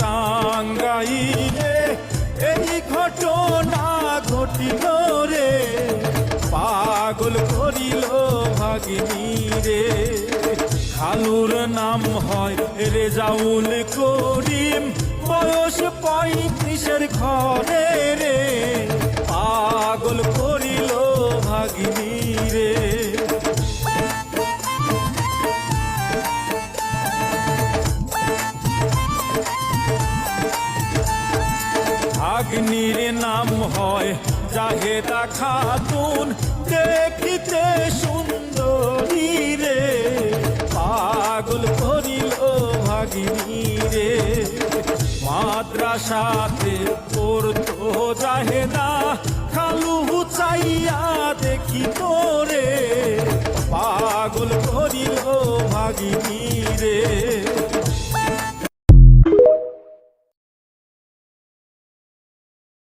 টাঙ্গাইলে এই ঘটনা ঘটিল রে, পাগল করিল ভাগিনী রে। খালুর নাম হয় রেজাউল করিম, বয়স 35-এর ঘরে রে, পাগল করিল ভাগিনী রে। ভাগ্নির নাম হয় জাহেদা খাতুন, দেখিতে সুন্দরী রে, পাগল করিল ভাগিনী রে। মাদ্রাসাতে পড়তো জাহেদা, খালু চাইয়া দেখিত রে, পাগল করিল ভাগিনী রে।